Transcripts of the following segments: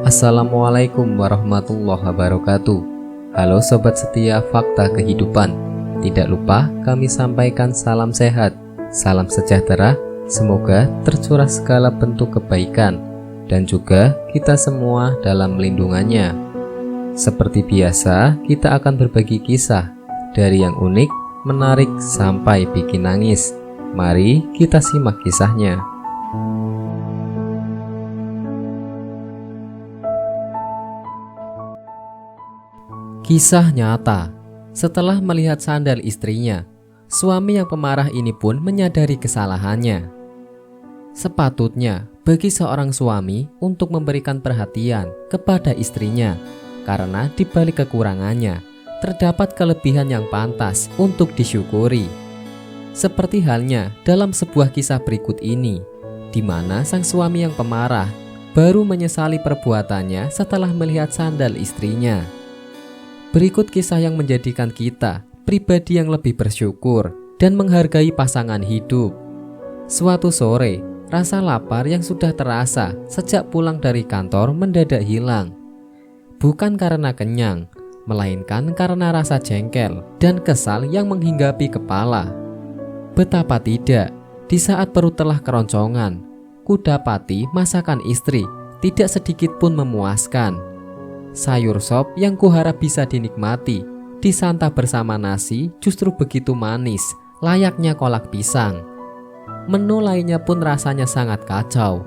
Assalamualaikum warahmatullahi wabarakatuh. Halo sobat setia Fakta Kehidupan. Tidak lupa kami sampaikan salam sehat, salam sejahtera. Semoga tercurah segala bentuk kebaikan dan juga kita semua dalam lindungannya. Seperti biasa, kita akan berbagi kisah dari yang unik, menarik sampai bikin nangis. Mari kita simak kisahnya. Kisah nyata. Setelah melihat sandal istrinya, suami yang pemarah ini pun menyadari kesalahannya. Sepatutnya bagi seorang suami untuk memberikan perhatian kepada istrinya, karena di balik kekurangannya terdapat kelebihan yang pantas untuk disyukuri. Seperti halnya dalam sebuah kisah berikut ini, di mana sang suami yang pemarah baru menyesali perbuatannya setelah melihat sandal istrinya. Berikut kisah yang menjadikan kita pribadi yang lebih bersyukur dan menghargai pasangan hidup. Suatu sore, rasa lapar yang sudah terasa sejak pulang dari kantor mendadak hilang. Bukan karena kenyang, melainkan karena rasa jengkel dan kesal yang menghinggapi kepala. Betapa tidak, di saat perut telah keroncongan, kudapati masakan istri tidak sedikit pun memuaskan. Sayur sop yang kuharap bisa dinikmati, disantap bersama nasi justru begitu manis, layaknya kolak pisang. Menu lainnya pun rasanya sangat kacau.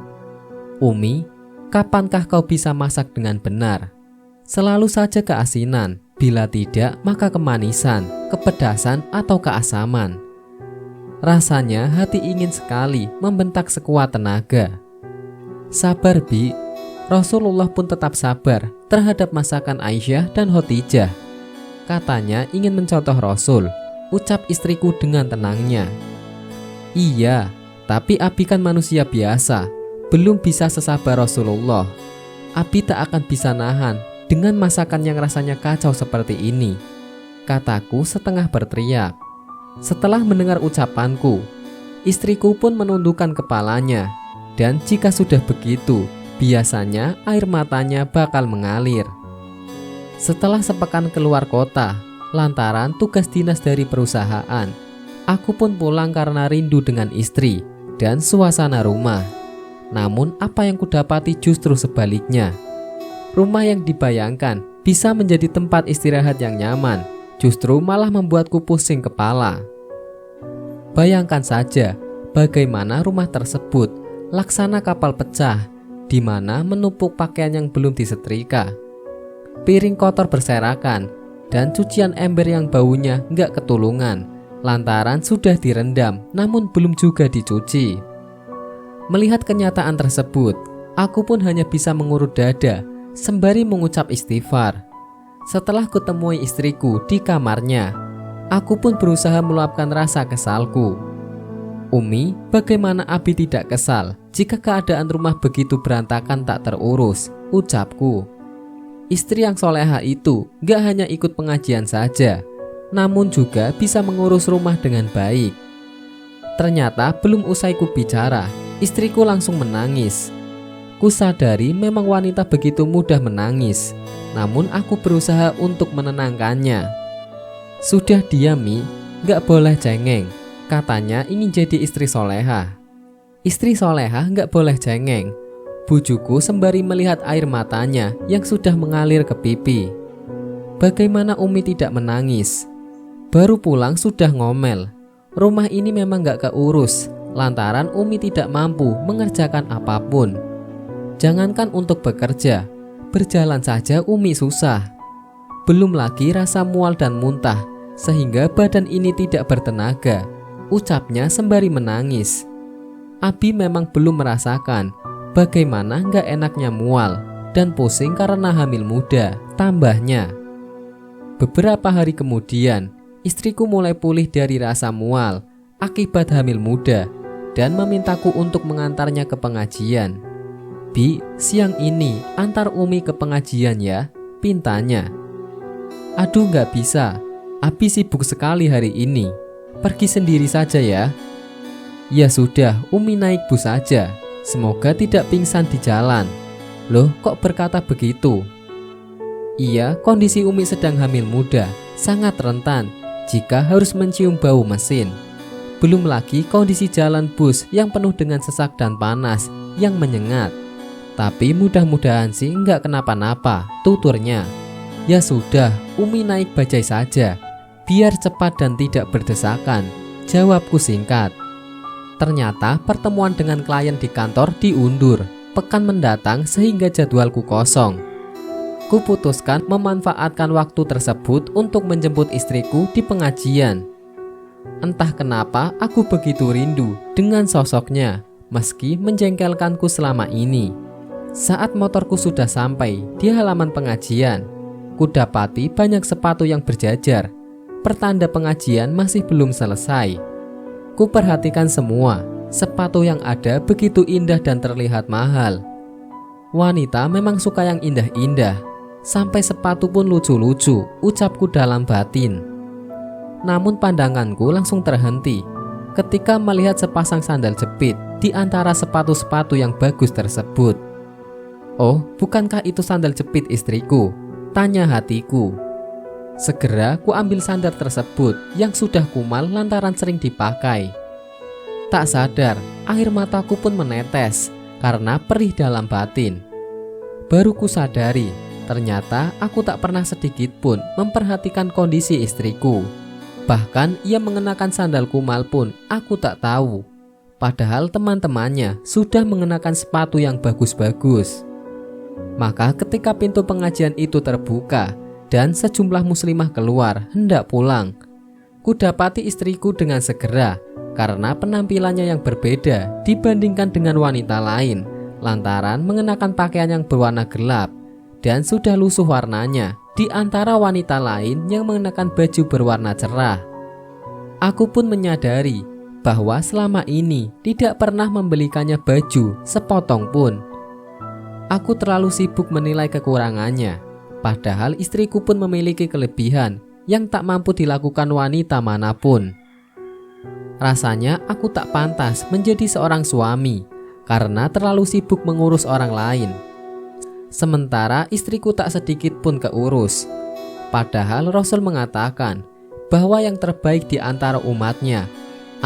Umi, kapankah kau bisa masak dengan benar? Selalu saja keasinan, bila tidak maka kemanisan, kepedasan atau keasaman. Rasanya hati ingin sekali membentak sekuat tenaga. Sabar Bi, Rasulullah pun tetap sabar terhadap masakan Aisyah dan Khadijah. Katanya ingin mencontoh Rasul, ucap istriku dengan tenangnya. Iya, tapi Abi kan manusia biasa, belum bisa sesabar Rasulullah. Abi tak akan bisa nahan dengan masakan yang rasanya kacau seperti ini, kataku setengah berteriak. Setelah mendengar ucapanku, istriku pun menundukkan kepalanya, dan jika sudah begitu, biasanya air matanya bakal mengalir. Setelah sepekan keluar kota, lantaran tugas dinas dari perusahaan, aku pun pulang karena rindu dengan istri dan suasana rumah. Namun apa yang kudapati justru sebaliknya. Rumah yang dibayangkan bisa menjadi tempat istirahat yang nyaman, justru malah membuatku pusing kepala. Bayangkan saja bagaimana rumah tersebut laksana kapal pecah, di mana menumpuk pakaian yang belum disetrika, piring kotor berserakan, dan cucian ember yang baunya nggak ketulungan, lantaran sudah direndam namun belum juga dicuci. Melihat kenyataan tersebut, aku pun hanya bisa mengurut dada sembari mengucap istighfar. Setelah kutemui istriku di kamarnya, aku pun berusaha meluapkan rasa kesalku. Umi, bagaimana Abi tidak kesal jika keadaan rumah begitu berantakan tak terurus, ucapku. Istri yang soleha itu gak hanya ikut pengajian saja, namun juga bisa mengurus rumah dengan baik. Ternyata belum usai ku bicara, istriku langsung menangis. Kusadari memang wanita begitu mudah menangis, namun aku berusaha untuk menenangkannya. Sudah diam Mi, gak boleh cengeng. Katanya ingin jadi istri soleha. Istri soleha gak boleh cengeng, bujuku sembari melihat air matanya yang sudah mengalir ke pipi. Bagaimana Umi tidak menangis? Baru pulang sudah ngomel. Rumah ini memang gak keurus, lantaran Umi tidak mampu mengerjakan apapun. Jangankan untuk bekerja, berjalan saja Umi susah. Belum lagi rasa mual dan muntah, sehingga badan ini tidak bertenaga, ucapnya sembari menangis. Abi memang belum merasakan bagaimana gak enaknya mual dan pusing karena hamil muda, tambahnya. Beberapa hari kemudian, istriku mulai pulih dari rasa mual akibat hamil muda dan memintaku untuk mengantarnya ke pengajian. Bi, siang ini antar Umi ke pengajian ya, pintanya. Aduh gak bisa, Abi sibuk sekali hari ini. Pergi sendiri saja ya. Ya sudah, Umi naik bus saja. Semoga tidak pingsan di jalan. Loh, kok berkata begitu? Iya, kondisi Umi sedang hamil muda, sangat rentan jika harus mencium bau mesin. Belum lagi kondisi jalan bus yang penuh dengan sesak dan panas yang menyengat. Tapi mudah-mudahan sih nggak kenapa-napa, tuturnya. Ya sudah, Umi naik bajai saja, biar cepat dan tidak berdesakan, jawabku singkat. Ternyata pertemuan dengan klien di kantor diundur pekan mendatang sehingga jadwalku kosong. Kuputuskan memanfaatkan waktu tersebut untuk menjemput istriku di pengajian. Entah kenapa aku begitu rindu dengan sosoknya, meski menjengkelkanku selama ini. Saat motorku sudah sampai di halaman pengajian, kudapati banyak sepatu yang berjajar. Pertanda pengajian masih belum selesai. Kuperhatikan semua, sepatu yang ada begitu indah dan terlihat mahal. Wanita memang suka yang indah-indah, sampai sepatu pun lucu-lucu, ucapku dalam batin. Namun pandanganku langsung terhenti ketika melihat sepasang sandal jepit di antara sepatu-sepatu yang bagus tersebut. Oh, bukankah itu sandal jepit istriku? Tanya hatiku. Segera ku ambil sandal tersebut yang sudah kumal lantaran sering dipakai. Tak sadar, air mataku pun menetes karena perih dalam batin. Baru ku sadari, ternyata aku tak pernah sedikit pun memperhatikan kondisi istriku. Bahkan ia mengenakan sandal kumal pun aku tak tahu. Padahal teman-temannya sudah mengenakan sepatu yang bagus-bagus. Maka ketika pintu pengajian itu terbuka dan sejumlah muslimah keluar hendak pulang, kudapati istriku dengan segera karena penampilannya yang berbeda dibandingkan dengan wanita lain lantaran mengenakan pakaian yang berwarna gelap dan sudah lusuh warnanya di antara wanita lain yang mengenakan baju berwarna cerah. Aku pun menyadari bahwa selama ini tidak pernah membelikannya baju sepotong pun. Aku terlalu sibuk menilai kekurangannya, padahal istriku pun memiliki kelebihan yang tak mampu dilakukan wanita manapun. Rasanya aku tak pantas menjadi seorang suami karena terlalu sibuk mengurus orang lain. Sementara istriku tak sedikit pun keurus. Padahal Rasul mengatakan bahwa yang terbaik di antara umatnya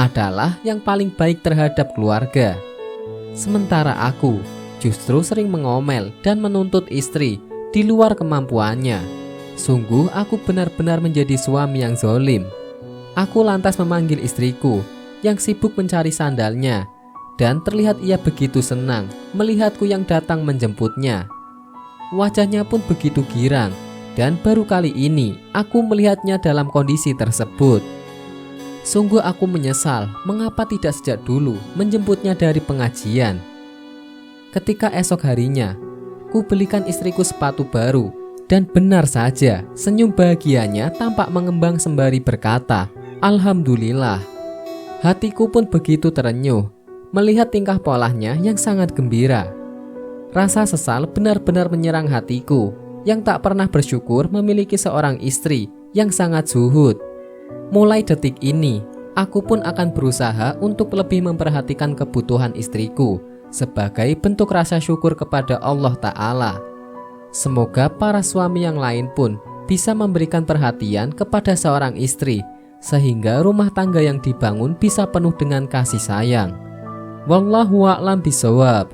adalah yang paling baik terhadap keluarga. Sementara aku justru sering mengomel dan menuntut istri di luar kemampuannya. Sungguh aku benar-benar menjadi suami yang zalim. Aku lantas memanggil istriku yang sibuk mencari sandalnya, dan terlihat ia begitu senang melihatku yang datang menjemputnya. Wajahnya pun begitu girang, dan baru kali ini aku melihatnya dalam kondisi tersebut. Sungguh aku menyesal mengapa tidak sejak dulu menjemputnya dari pengajian. Ketika esok harinya, ku belikan istriku sepatu baru, dan benar saja senyum bahagianya tampak mengembang sembari berkata, "Alhamdulillah." Hatiku pun begitu terenyuh melihat tingkah polanya yang sangat gembira. Rasa sesal benar-benar menyerang hatiku yang tak pernah bersyukur memiliki seorang istri yang sangat zuhud. Mulai detik ini, aku pun akan berusaha untuk lebih memperhatikan kebutuhan istriku sebagai bentuk rasa syukur kepada Allah Ta'ala. Semoga para suami yang lain pun bisa memberikan perhatian kepada seorang istri sehingga rumah tangga yang dibangun bisa penuh dengan kasih sayang. Wallahu a'lam bishawab.